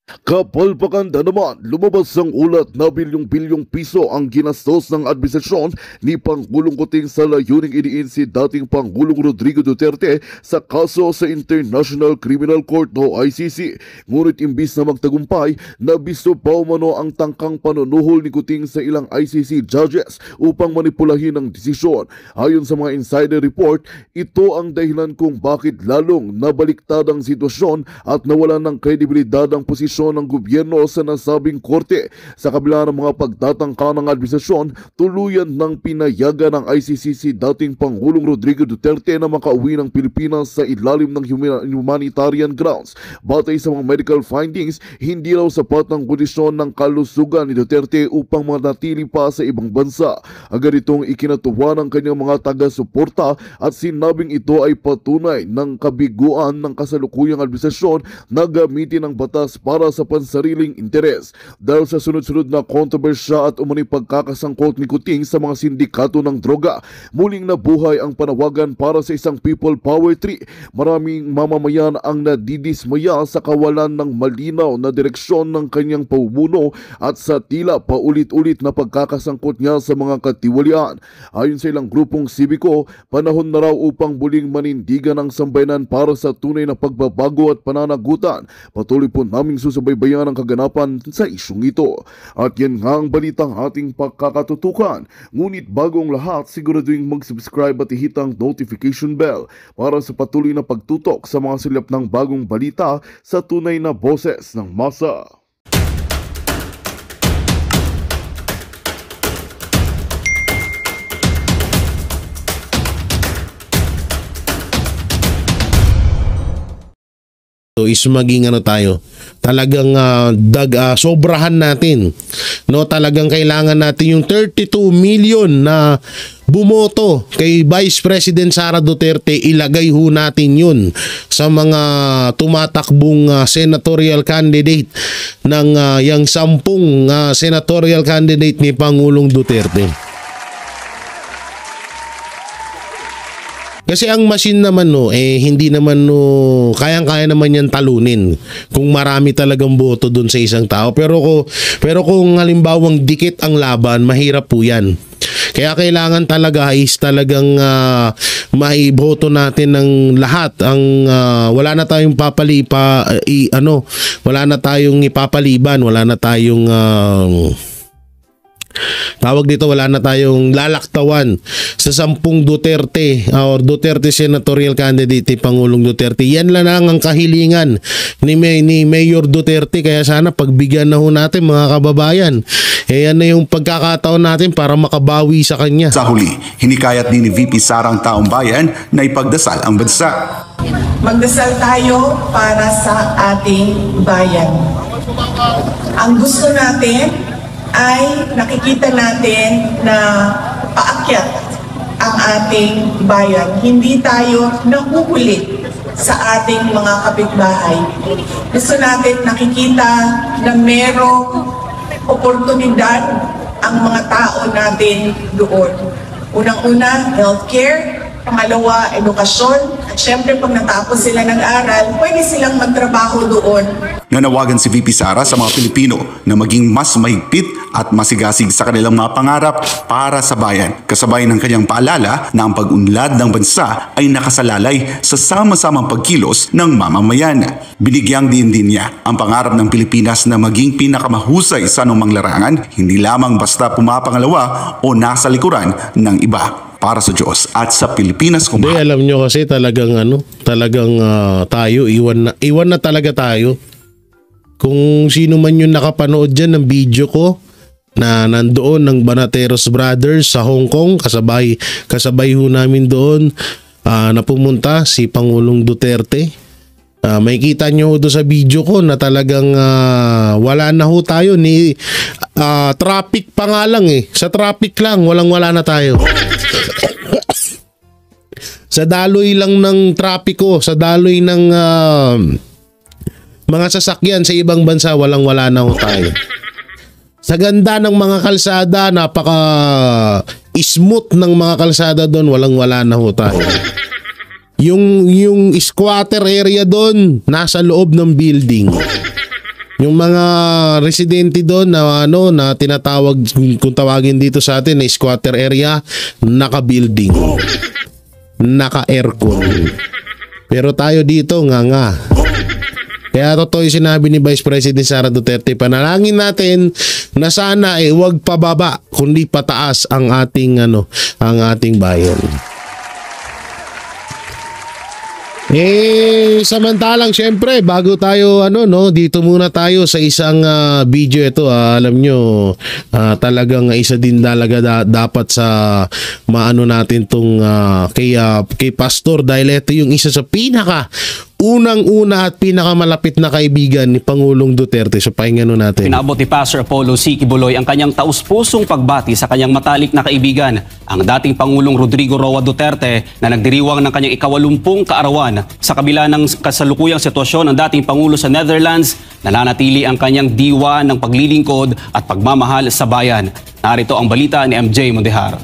Kapalpakan na naman, lumabas ang ulat na bilyong-bilyong piso ang ginastos ng administrasyon ni Pangulong Kuting sa layuning idiin si dating Pangulong Rodrigo Duterte sa kaso sa International Criminal Court o ICC. Ngunit imbis na magtagumpay, nabisto pa umano ang tangkang panunuhol ni Kuting sa ilang ICC judges upang manipulahin ang desisyon. Ayon sa mga insider report, ito ang dahilan kung bakit lalong nabaliktad ang sitwasyon at nawalan ng kredibilidad ang posisyon ng gobyerno sa nasabing korte. Sa kabila ng mga pagtatangka ng administrasyon, tuluyan ng pinayagan ng ICC si dating Pangulong Rodrigo Duterte na makauwi ng Pilipinas sa ilalim ng humanitarian grounds. Batay sa mga medical findings, hindi raw sapat ang kondisyon ng kalusugan ni Duterte upang manatili pa sa ibang bansa. Agad itong ikinatuwa ng kanyang mga taga-suporta at sinabing ito ay patunay ng kabiguan ng kasalukuyang administrasyon na gamitin ang batas para sa pansariling interes. Dahil sa sunod-sunod na kontrobersya at umano'y pagkakasangkot ni Kuting sa mga sindikato ng droga, muling nabuhay ang panawagan para sa isang people power tree. Maraming mamamayan ang nadidismaya sa kawalan ng malinaw na direksyon ng kanyang pamumuno at sa tila paulit-ulit na pagkakasangkot niya sa mga katiwalian. Ayon sa ilang grupong sibiko, panahon na raw upang muling manindigan ang sambayanan para sa tunay na pagbabago at pananagutan. Patuloy po naming susubaybayan ang kaganapan sa isyong ito. At yan nga ang balitang ating pagkakatutukan. Ngunit bago ang lahat, siguraduhin mag-subscribe at ihit ang notification bell para sa patuloy na pagtutok sa mga silap ng bagong balita sa tunay na boses ng masa. Is maging tayo talagang sobrahan natin, no? Talagang kailangan natin yung 32 million na bumoto kay Vice President Sara Duterte, ilagay ho natin yun sa mga tumatakbong senatorial candidate ng yung 10 senatorial candidate ni Pangulong Duterte. Kasi ang machine naman hindi naman kayang-kaya naman yan talunin kung marami talagang boto dun sa isang tao. Pero kung halimbawang dikit ang laban, mahirap po yan. Kaya kailangan talaga is talagang maiboto natin ng lahat. Wala na tayong wala na tayong ipapaliban, wala na tayong wala na tayong lalaktawan sa 10 Duterte or Duterte senatorial candidate Pangulong Duterte. Yan lang ang kahilingan ni Mayor Duterte, kaya sana pagbigyan na ho natin mga kababayan. Yan na yung pagkakataon natin para makabawi sa kanya. Sa huli, hinikayat din ni VP Sara ang taong bayan na ipagdasal ang bansa. Magdasal tayo para sa ating bayan. Ang gusto natin ay nakikita natin na paakyat ang ating bayan. Hindi tayo nahuhuli sa ating mga kapitbahay. Gusto natin nakikita na merong oportunidad ang mga tao natin doon. Unang-una, healthcare. Pangalawa, edukasyon. At syempre, pag natapos sila ng aral, pwede silang magtrabaho doon. Nanawagan si VP Sara sa mga Pilipino na maging mas mahigpit at masigasig sa kanilang mga pangarap para sa bayan. Kasabay ng kanyang paalala na ang pag-unlad ng bansa ay nakasalalay sa sama-samang pagkilos ng mamamayan. Binigyang din niya ang pangarap ng Pilipinas na maging pinakamahusay sa anumang larangan, hindi lamang basta pumapangalawa o nasa likuran ng iba. Para sa Diyos at sa Pilipinas kung hindi, alam nyo kasi talagang tayo, iwan na talaga tayo. Kung sino man yung nakapanood dyan ng video ko na nandoon ng Banateros Brothers sa Hong Kong, kasabay ho namin doon na pumunta si Pangulong Duterte. May kita nyo doon sa video ko na talagang wala na ho tayo ni traffic pa nga lang sa traffic lang wala na tayo. Sa daloy lang ng trapiko, sa daloy ng mga sasakyan sa ibang bansa, wala na ho tayo. Sa ganda ng mga kalsada, napaka smooth ng mga kalsada doon, wala na ho tayo. Yung squatter area doon, nasa loob ng building. Yung mga residente doon na na tinatawag, kung tawagin dito sa atin na squatter area, naka-building, naka-aircon. Pero tayo dito nga. Kaya totoo yung sinabi ni Vice President Sara Duterte, panalangin natin na sana wag pababa kundi pataas ang ating bayan. Samantalang syempre bago tayo dito muna tayo sa isang video ito. Alam nyo, talagang isa din talaga dapat sa maano natin tong kay Pastor, dahil ito yung isa sa unang-una at pinakamalapit na kaibigan ni Pangulong Duterte. So pakinggan natin. Pinabot ni Pastor Apollo C. Quiboloy ang kanyang taus-pusong pagbati sa kanyang matalik na kaibigan, ang dating Pangulong Rodrigo Roa Duterte, na nagdiriwang ng kanyang 80 kaarawan. Sa kabila ng kasalukuyang sitwasyon ng dating Pangulo sa Netherlands, nananatili ang kanyang diwa ng paglilingkod at pagmamahal sa bayan. Narito ang balita ni MJ Mondehar.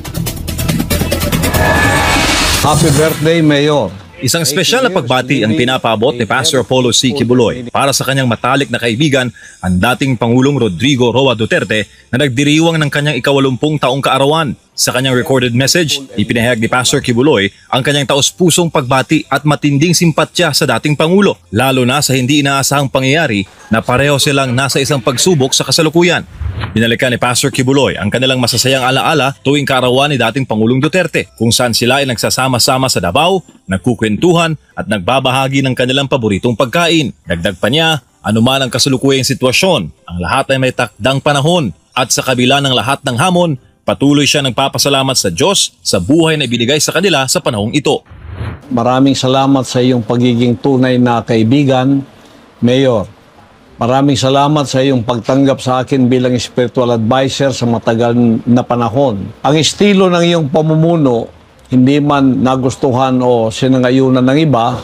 Happy birthday, Mayor! Isang espesyal na pagbati ang pinapabot ni Pastor Apollo C. Quiboloy para sa kanyang matalik na kaibigan, ang dating Pangulong Rodrigo Roa Duterte, na nagdiriwang ng kanyang 80 taong kaarawan. Sa kanyang recorded message, ipinahayag ni Pastor Quiboloy ang kanyang taus-pusong pagbati at matinding simpatya sa dating Pangulo, lalo na sa hindi inaasahang pangyayari na pareho silang nasa isang pagsubok sa kasalukuyan. Binalikan ni Pastor Quiboloy ang kanilang masasayang alaala tuwing kaarawan ni dating Pangulong Duterte, kung saan sila ay nagsasama-sama sa Davao, nagkukwentuhan at nagbabahagi ng kanilang paboritong pagkain. Dagdag pa niya, anuman ang kasalukuyang sitwasyon, ang lahat ay may takdang panahon, at sa kabila ng lahat ng hamon, patuloy siya nagpapasalamat sa Diyos sa buhay na ibinigay sa kanila sa panahong ito. Maraming salamat sa iyong pagiging tunay na kaibigan, Mayor. Maraming salamat sa iyong pagtanggap sa akin bilang spiritual advisor sa matagal na panahon. Ang estilo ng iyong pamumuno, hindi man nagustuhan o sinangayunan ng iba,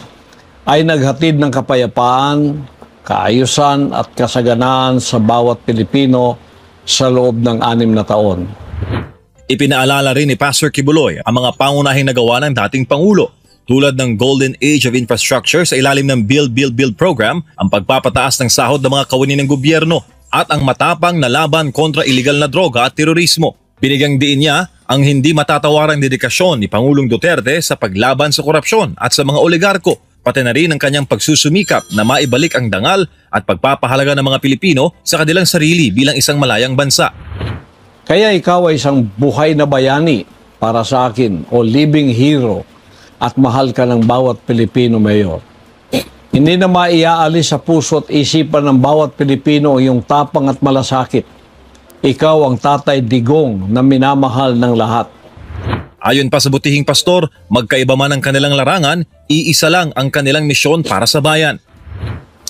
ay naghatid ng kapayapaan, kaayusan at kasaganaan sa bawat Pilipino sa loob ng 6 na taon. Ipinaalala rin ni Pastor Quiboloy ang mga pangunahing nagawa ng dating Pangulo, tulad ng Golden Age of Infrastructure sa ilalim ng Build program, ang pagpapataas ng sahod ng mga kawani ng gobyerno, at ang matapang na laban kontra iligal na droga at terorismo. Binigyang diin niya ang hindi matatawarang dedikasyon ni Pangulong Duterte sa paglaban sa korupsyon at sa mga oligarko, pati na rin ang kanyang pagsusumikap na maibalik ang dangal at pagpapahalaga ng mga Pilipino sa kanilang sarili bilang isang malayang bansa. Kaya ikaw ay isang buhay na bayani para sa akin, o living hero, at mahal ka ng bawat Pilipino, Mayor. Hindi na maiaalis sa puso at isipan ng bawat Pilipino ang iyong tapang at malasakit. Ikaw ang tatay digong na minamahal ng lahat. Ayon pa sa butihing pastor, magkaiba man ang kanilang larangan, iisa lang ang kanilang misyon para sa bayan.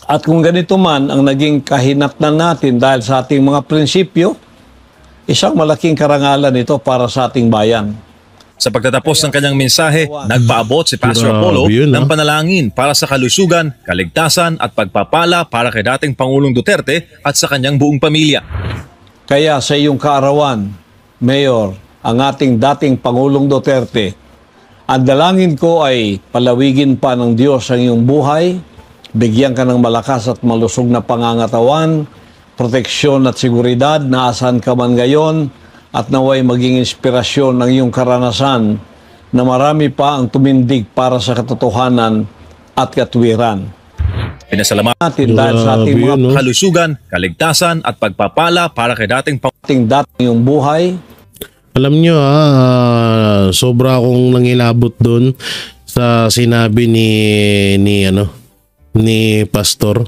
At kung ganito man ang naging kahinatnan natin dahil sa ating mga prinsipyo, isang malaking karangalan ito para sa ating bayan. Sa pagtatapos ng kanyang mensahe, nagpaabot si Pastor Apollo ng panalangin para sa kalusugan, kaligtasan at pagpapala para kay dating Pangulong Duterte at sa kanyang buong pamilya. Kaya sa iyong kaarawan, Mayor, ang ating dating Pangulong Duterte, ang dalangin ko ay palawigin pa ng Diyos ang iyong buhay, bigyan ka ng malakas at malusog na pangangatawan, proteksyon at seguridad na asan ka man ngayon, at naway maging inspirasyon ng iyong karanasan na marami pa ang tumindig para sa katotohanan at katwiran. Pinasalamat Natin dahil sa ating mga kalusugan, kaligtasan at pagpapala para kay dating dating iyong buhay. Alam nyo sobra akong nangilabot doon sa sinabi ni Pastor.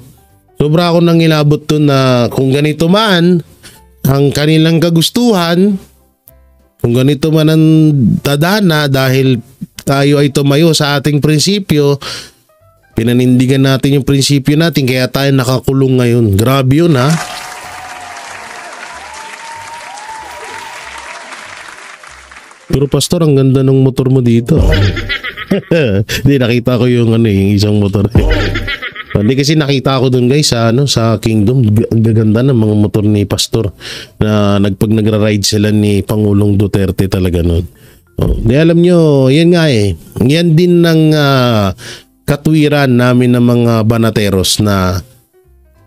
Sobra akong nangilabot doon na kung ganito man ang kanilang kagustuhan, kung ganito man ang tadhana dahil tayo ay tumayo sa ating prinsipyo, pinanindigan natin yung prinsipyo natin kaya tayo nakakulong ngayon. Grabe yun Pero Pastor, ang ganda ng motor mo dito. Hindi, nakita ko yung isang motor. Hindi kasi nakita ko dun guys sa Kingdom, ang gaganda ng mga motor ni Pastor na nagra-ride sila ni Pangulong Duterte talaga nun. Di alam nyo, yan nga yan din ng katwiran namin ng mga banateros na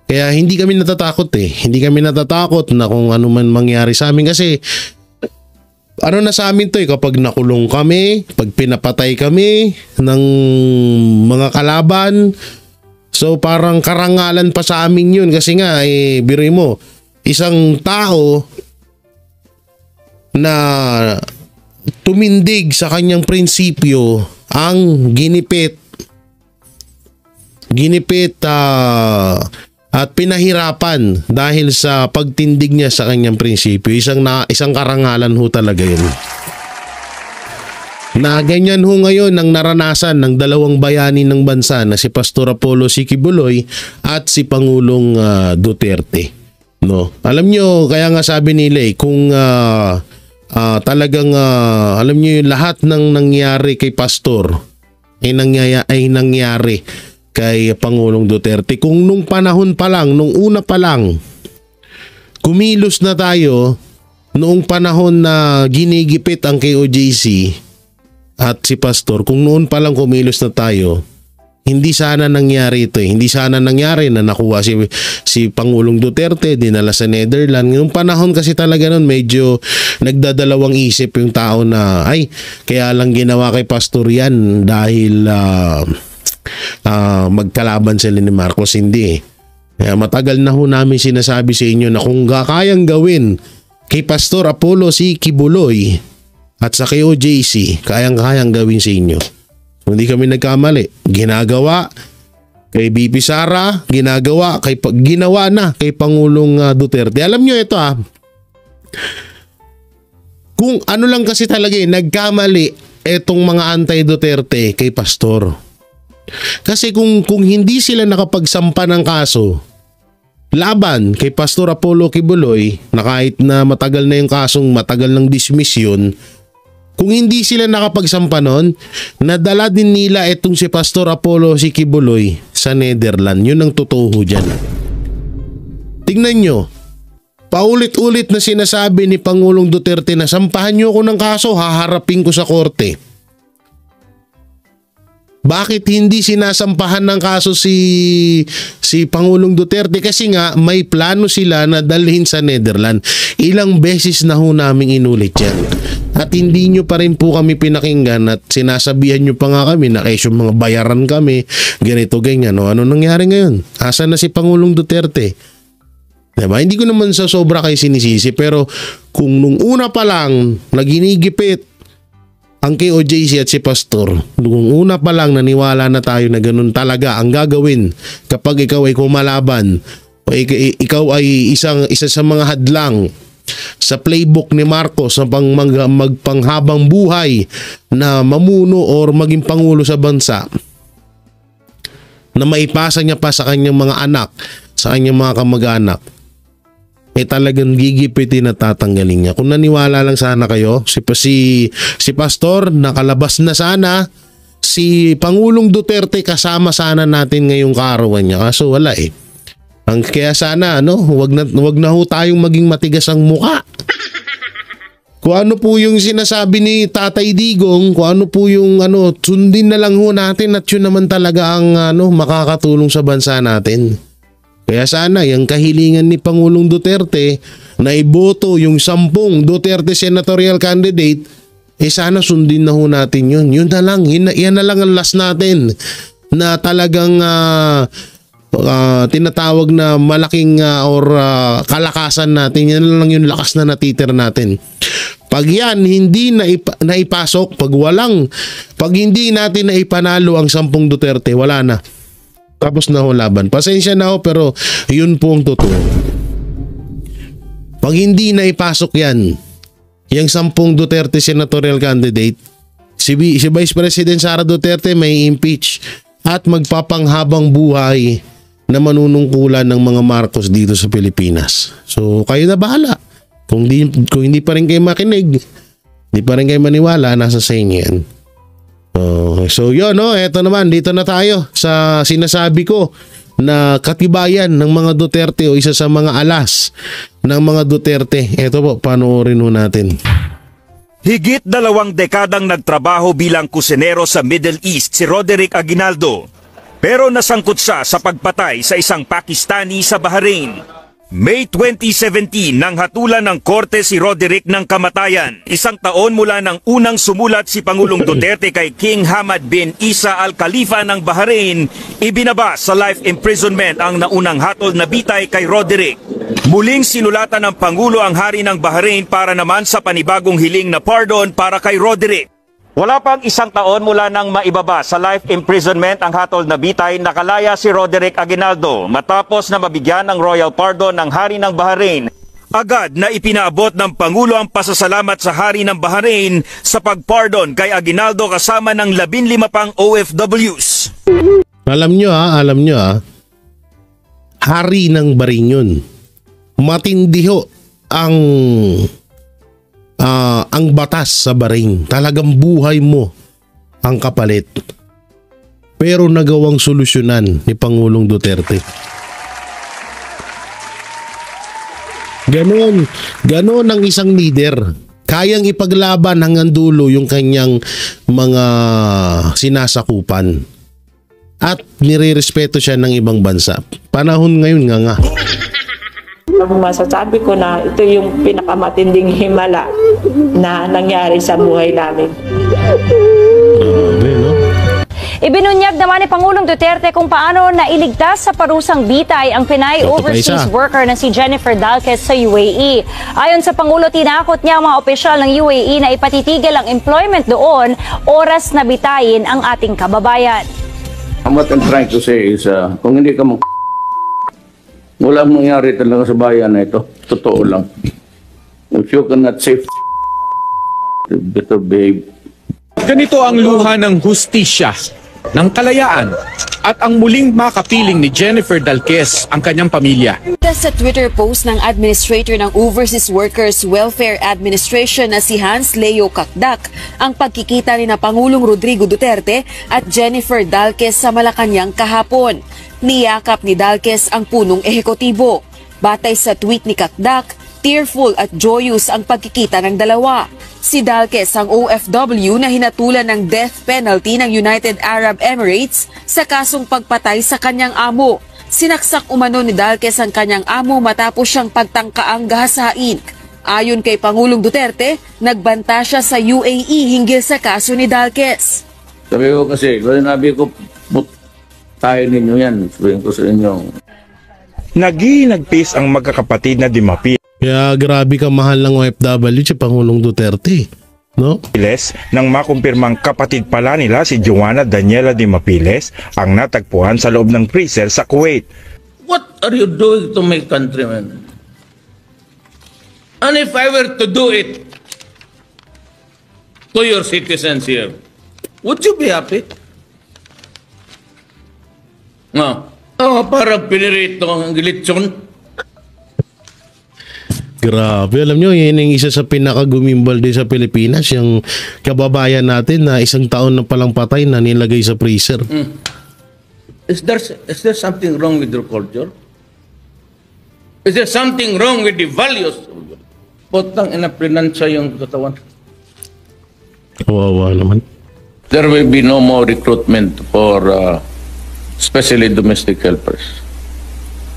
Kaya hindi kami natatakot eh. Hindi kami natatakot na kung ano man mangyari sa amin kasi ano na sa amin to eh, kapag nakulong kami, pag pinapatay kami ng mga kalaban, so parang karangalan pa sa amin yun kasi nga eh, biruin mo, isang tao na tumindig sa kanyang prinsipyo ang ginipit at pinahirapan dahil sa pagtindig niya sa kanyang prinsipyo. Isang karangalan ho talaga yun. Na ganyan ho ngayon ang naranasan ng dalawang bayani ng bansa na si Pastor Apollo C. Quiboloy at si Pangulong Duterte. No? Alam nyo, kaya nga sabi nila kung talagang alam nyo yung lahat ng nangyari kay Pastor ay nangyari kay Pangulong Duterte. Kung nung panahon pa lang, nung una pa lang, kumilos na tayo noong panahon na ginigipit ang KOJC at si Pastor, kung noon pa lang kumilos na tayo, hindi sana nangyari ito eh. Hindi sana nangyari na nakuha si Pangulong Duterte, dinala sa Netherlands. Noong panahon kasi talaga noon, medyo nagdadalawang isip yung tao na, ay, kaya lang ginawa kay Pastor yan dahil magkalaban sila ni Marcos. Hindi eh. Kaya matagal na ho namin sinasabi sa inyo na kung kayang gawin kay Pastor Apollo C. Quiboloy at sa KOJC, kayang gawin sa inyo. Hindi kami nagkamali. Ginagawa kay BP Sara, ginawa na kay Pangulong Duterte. Alam nyo ito kung ano lang kasi talaga nagkamali etong mga anti-Duterte kay Pastor. Kasi kung hindi sila nakapagsampa ng kaso laban kay Pastor Apollo Quiboloy, na kahit na matagal na yung kasong, matagal ng dismiss yun, kung hindi sila nakapagsampa nun, nadala din nila itong si Pastor Apollo C. Quiboloy sa Netherlands. Yun ang totoo dyan. Tingnan nyo, paulit-ulit na sinasabi ni Pangulong Duterte na sampahan nyo ako ng kaso, haharapin ko sa korte. Bakit hindi sinasampahan ng kaso si Pangulong Duterte? Kasi nga may plano sila na dalhin sa Netherlands. Ilang beses na ho namin inulit yan. At hindi nyo pa rin po kami pinakinggan at sinasabihan nyo pa nga kami na kayo mga bayaran kami, ganito ganyan. Ano nangyari ngayon? Asa na si Pangulong Duterte? Diba? Hindi ko naman sa sobra kayo sinisisi, pero kung nung una pa lang naginigipit ang KOJC at si Pastor, nung una pa lang naniwala na tayo na ganun talaga ang gagawin kapag ikaw ay kumalaban o ikaw ay isa sa mga hadlang sa playbook ni Marcos sa magpanghabang buhay na mamuno or maging pangulo sa bansa, na maipasa niya pa sa kanyang mga anak, sa kanyang mga kamag-anak, talagang gigipitin at tatanggalin niya. Kung naniwala lang sana kayo, si Pastor nakalabas na sana, si Pangulong Duterte kasama sana natin ngayong kaarawan niya. Kaso wala eh. Kaya sana wag na ho tayong maging matigas ang muka. Kung ano po yung sinasabi ni Tatay Digong, kung ano po yung sundin na lang ho natin at yun naman talaga ang makakatulong sa bansa natin. Kaya sana yung kahilingan ni Pangulong Duterte na iboto yung 10 Duterte senatorial candidate, sana sundin na ho natin yun. Yun na lang, yan na lang ang last natin na talagang tinatawag na malaking kalakasan natin. Yan lang yung lakas na natitira natin. Pag yan hindi naipasok, pag hindi natin naipanalo ang 10 Duterte, wala na. Tapos na ho laban. Pasensya na ho, pero yun po ang totoo. Pag hindi naipasok yan, yung 10 Duterte senatorial candidate, si Vice President Sara Duterte may impeach at magpapanghabang buhay na manunungkulan ng mga Marcos dito sa Pilipinas. So kayo na bahala. Kung hindi pa rin kayo makinig, hindi pa rin kayo maniwala, nasa sa inyo yan. So yun, eto naman, dito na tayo sa sinasabi ko na katibayan ng mga Duterte o isa sa mga alas ng mga Duterte. Eto po, panoorin ho natin. Higit 2 dekadang nagtrabaho bilang kusinero sa Middle East si Roderick Aguinaldo. pero nasangkot siya sa pagpatay sa isang Pakistani sa Bahrain. May 2017 nang hatulan ng korte si Roderick ng kamatayan. 1 taon mula nang unang sumulat si Pangulong Duterte kay King Hamad bin Isa Al Khalifa ng Bahrain, ibinaba sa life imprisonment ang naunang hatol na bitay kay Roderick. Muling sinulatan ng Pangulo ang hari ng Bahrain para naman sa panibagong hiling na pardon para kay Roderick. Wala pang 1 taon mula nang maibaba sa life imprisonment ang hatol na bitay, nakalaya si Roderick Aguinaldo matapos na mabigyan ng royal pardon ng hari ng Bahrain. Agad na ipinaabot ng Pangulo ang pasasalamat sa hari ng Bahrain sa pagpardon kay Aguinaldo kasama ng 15 pang OFWs. Alam nyo hari ng Bahrain yun. Matindi ho ang batas sa Bahrain. Talagang buhay mo ang kapalit. Pero nagawang solusyonan ni Pangulong Duterte. Ganon ang isang leader. Kayang ipaglaban hanggang dulo yung kanyang mga sinasakupan. At nirerespeto siya ng ibang bansa. Panahon ngayon nga. Masasabi ko na ito yung pinakamatinding himala na nangyari sa buhay namin. Ibinunyag naman ni Pangulong Duterte kung paano nailigtas sa parusang bitay ang Pinay overseas worker na si Jennifer Dalquez sa UAE. Ayon sa Pangulo, tinakot niya ang mga opisyal ng UAE na ipatitigil ang employment doon oras na bitayin ang ating kababayan. What I'm trying to say is, kung hindi ka walang mangyari talaga sa bayan na ito. Totoo lang. If you cannot say better behave. Ganito ang luha ng hustisya, ng kalayaan, at ang muling makapiling ni Jennifer Dalquez ang kanyang pamilya. Sa Twitter post ng Administrator ng Overseas Workers Welfare Administration na si Hans Leo Kakdak, ang pagkikita ni na Pangulong Rodrigo Duterte at Jennifer Dalquez sa Malacanang kahapon. Niyakap ni Dalquez ang punong ehekutibo. Batay sa tweet ni Kakdak, tearful at joyous ang pagkikita ng dalawa. Si Dalquez ang OFW na hinatulan ng death penalty ng United Arab Emirates sa kasong pagpatay sa kanyang amo. Sinaksak umano ni Dalquez ang kanyang amo matapos siyang pagtangkaang gahasain. Ayon kay Pangulong Duterte, nagbanta siya sa UAE hinggil sa kaso ni Dalquez. Sabi ko kasi, tayo ninyo yan. Sabihin ko sa inyo. Nagpeace ang magkakapatid na Dimapiles. Kaya grabe ka mahal ng OFW si Pangulong Duterte. No? Nang makumpirmang kapatid pala nila si Joanna Daniela Dimapiles ang natagpuan sa loob ng freezer sa Kuwait. What are you doing to my countrymen? And if I were to do it to your citizens here, would you be happy? No. Parang pinirito ang gilitsyon. Grabe, alam nyo, yun yung isa sa pinakagumimbal din sa Pilipinas, yung kababayan natin na 1 taon na palang patay na nilagay sa freezer. Is there something wrong with your culture? Is there something wrong with the values? Potang inapinansya yung katawan. Kawawa naman. There will be no more recruitment for especially domestic helpers.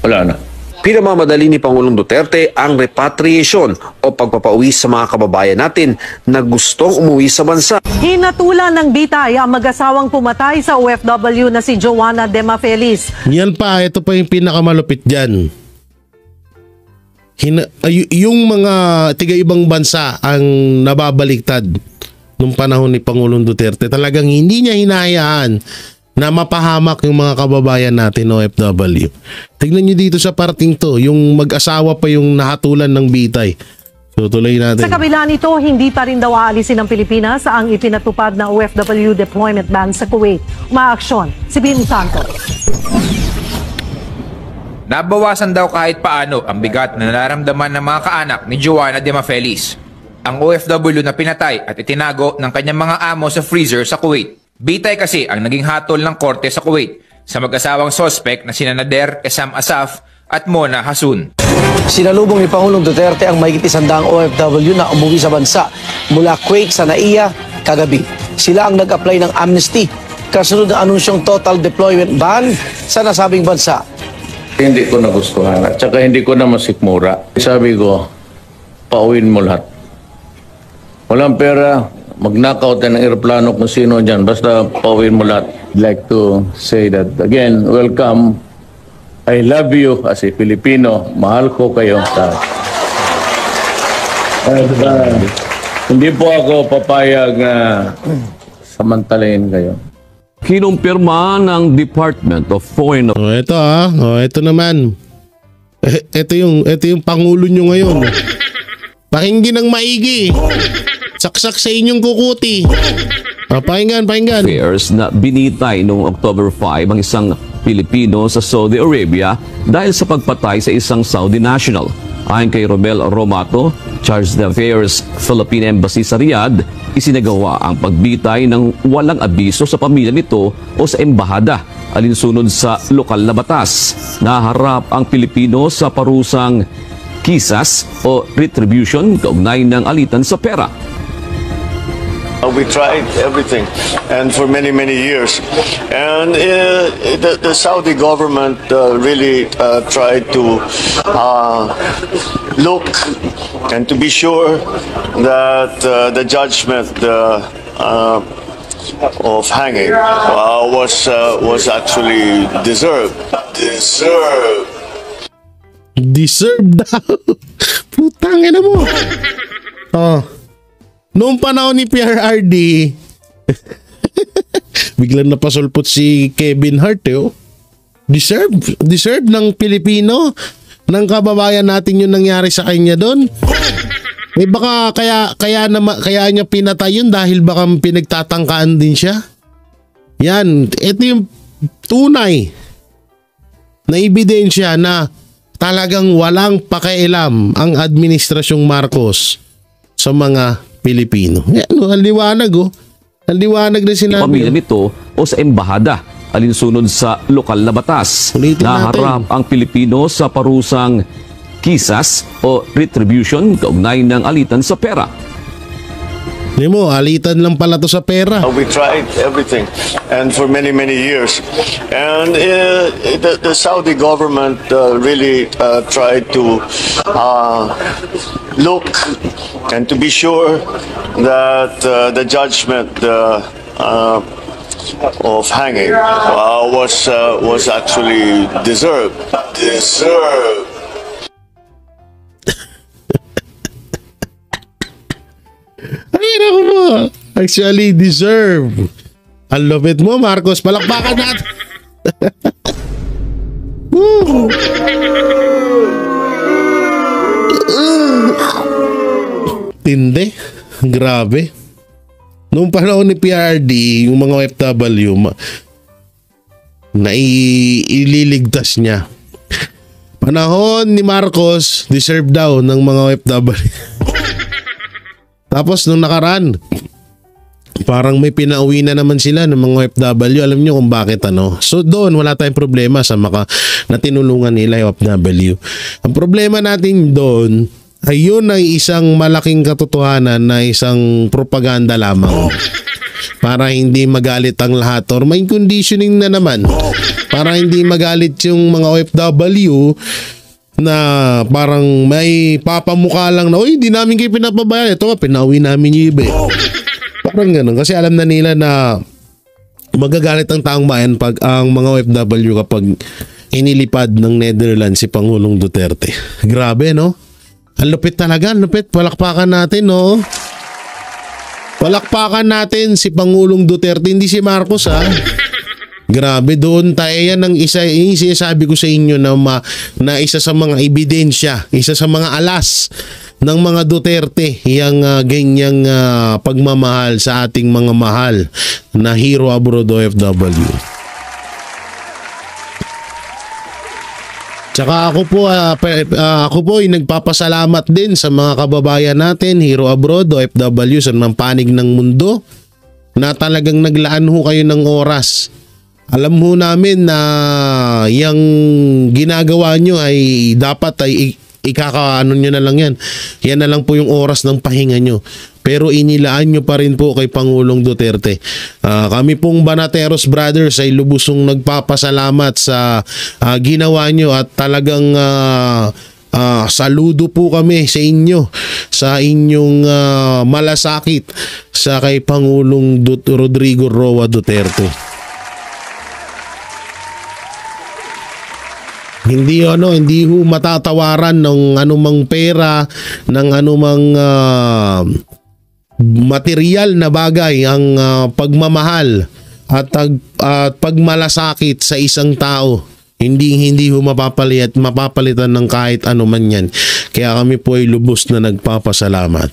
Wala na. Pinamamadali ni Pangulong Duterte ang repatriation o pagpapauwi sa mga kababayan natin na gustong umuwi sa bansa. Hinatulan ng bitay ang mag-asawang pumatay sa OFW na si Joanna Demafelis. Yan pa, ito pa yung pinakamalupit dyan. Yung mga tiga-ibang bansa ang nababaliktad nung panahon ni Pangulong Duterte. Talagang hindi niya hinahayaan na mapahamak yung mga kababayan natin OFW. Tignan nyo dito sa parting to, yung mag-asawa pa yung nahatulan ng bitay. Tutuloy natin. Sa kabila nito, hindi pa rin daw aalisin ng Pilipinas ang ipinatupad na OFW deployment ban sa Kuwait. Umaaksyon si Bin Santos. Nabawasan daw kahit paano ang bigat na nararamdaman ng mga kaanak ni Joanna Demafelis, ang OFW na pinatay at itinago ng kanyang mga amo sa freezer sa Kuwait. Bitay kasi ang naging hatol ng korte sa Kuwait sa mag-asawang sospek na sina Nader Esam Asaf at Mona Hasun. Sinalubong ni Pangulong Duterte ang mahigit 100 OFW na umuwi sa bansa mula Kuwait sa NAIA kagabi. Sila ang nag-apply ng amnesty kasunod na anunsyong total deployment ban sa nasabing bansa. Hindi ko nagustuhan at saka hindi ko na masikmura. Sabi ko, pauwin mo lahat. Walang pera, mag-knockout ng aeroplano kung sino dyan, basta pauwin mo lahat. I'd like to say that again, welcome. I love you as a Filipino. Mahal ko kayo. Hindi po ako papayag na samantalayin kayo. Kinumpirma ng Department of Foreign Affairs. Ito naman. Ito yung pangulo nyo ngayon. Pakinggan ng maigi. Saksak sa inyong kukuti. Pakinggan. Affairs na binitay noong October 5 ang isang Pilipino sa Saudi Arabia dahil sa pagpatay sa isang Saudi national. Ayon kay Romel Romato, Charge d'Affaires Philippine Embassy sa Riyadh, isinagawa ang pagbitay ng walang abiso sa pamilya nito o sa embahada alinsunod sa lokal na batas. Naharap ang Pilipino sa parusang kisas o retribution kaugnay ng alitan sa pera. We tried everything, and for many years, and the Saudi government really tried to look and to be sure that the judgment of hanging was actually deserved. Deserved daw. Putangin na mo. Noong panahon ni PRRD, biglang napasulpot si Kevin Hart. Deserve ng Pilipino, ng kababayan natin yung nangyari sa kanya doon. Baka kaya niya pinatay yun dahil baka pinagtatangkaan din siya. Yan, ito yung tunay na ebidensya na talagang walang pakialam ang administrasyong Marcos sa mga Pilipino. Ang liwanag Ang liwanag na sinabi. Pamilya nito o sa embahada alinsunod sa lokal na batas. Naharap ang Pilipino sa parusang kisas o retribution kaugnay ng alitan sa pera. Hindi mo, alitan lang pala to sa pera. We tried everything, and for many years, and the Saudi government really tried to look and to be sure that the judgment of hanging was actually deserved. Ay, naku mo. Actually, deserve. Ang lupit mo, Marcos. Palakpakan natin. Tindi. Grabe. Noong panahon ni PRD, yung mga OFW, ililigtas niya. Panahon ni Marcos, deserve daw ng mga OFW. Tapos nung nakaraan, parang may pinauwi na naman sila ng mga OFW. Alam nyo kung bakit ano. So doon wala tayong problema sa na tinulungan nila yung OFW. Ang problema natin doon ay yun ay isang malaking katotohanan na isang propaganda lamang. Para hindi magalit ang lahat or may conditioning na naman. Para hindi magalit yung mga OFW na parang may papamukha lang na, uy, di namin kayo pinapabayaan. Ito nga, pinauwi namin yung iba. Parang ganun. Kasi alam na nila na magagalit ang taong bayan pag ang mga OFW kapag inilipad ng Netherlands si Pangulong Duterte. Grabe, no? Ang lupit talaga, ang lupit. Palakpakan natin, no? Palakpakan natin si Pangulong Duterte, hindi si Marcos, ha? Grabe, doon tayo yan ang isa, yung sinasabi ko sa inyo na isa sa mga ebidensya, isa sa mga alas ng mga Duterte, yung ganyang pagmamahal sa ating mga mahal na hero abroad OFW. Tsaka ako po ay nagpapasalamat din sa mga kababayan natin, hero abroad OFW sa mga panig ng mundo na talagang naglaan ho kayo ng oras. Alam ho namin na yung ginagawa nyo ay dapat ay ikakaano nyo na lang yan. Yan na lang po yung oras ng pahinga nyo. pero inilaan nyo pa rin po kay Pangulong Duterte. Kami pong Banateros Brothers ay lubusong nagpapasalamat sa ginawa nyo at talagang saludo po kami sa inyo sa inyong malasakit sa kay Pangulong Rodrigo Roa Duterte. Hindi ho matatawaran ng anumang pera, ng anumang material na bagay ang pagmamahal at pagmalasakit sa isang tao. Hindi ho mapapalitan ng kahit ano man yan. Kaya kami po ay lubos na nagpapasalamat.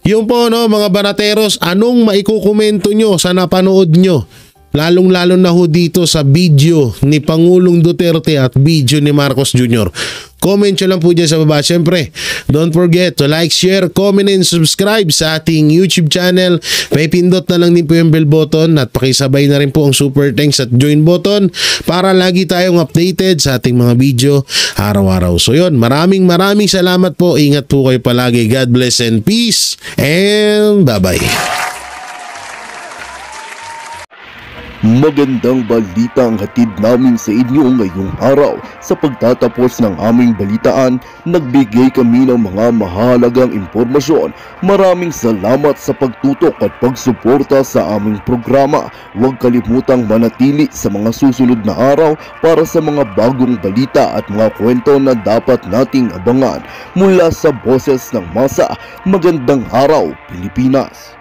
Yun po mga Banateros, anong maikukomento nyo sa napanood nyo? Lalong-lalo na ho dito sa video ni Pangulong Duterte at video ni Marcos Jr. Comment nyo lang po dyan sa baba. Siyempre, don't forget to like, share, comment, and subscribe sa ating YouTube channel. May pindot na lang din po yung bell button at pakisabay na rin po ang super thanks at join button para lagi tayong updated sa ating mga video araw-araw. So yun, maraming salamat po. Ingat po kayo palagi. God bless and peace and bye-bye. Magandang balita ang hatid namin sa inyo ngayong araw. Sa pagtatapos ng aming balitaan, nagbigay kami ng mga mahalagang impormasyon. Maraming salamat sa pagtutok at pagsuporta sa aming programa. Huwag kalimutang manatili sa mga susunod na araw para sa mga bagong balita at mga kwento na dapat nating abangan. Mula sa Boses ng Masa, magandang araw Pilipinas!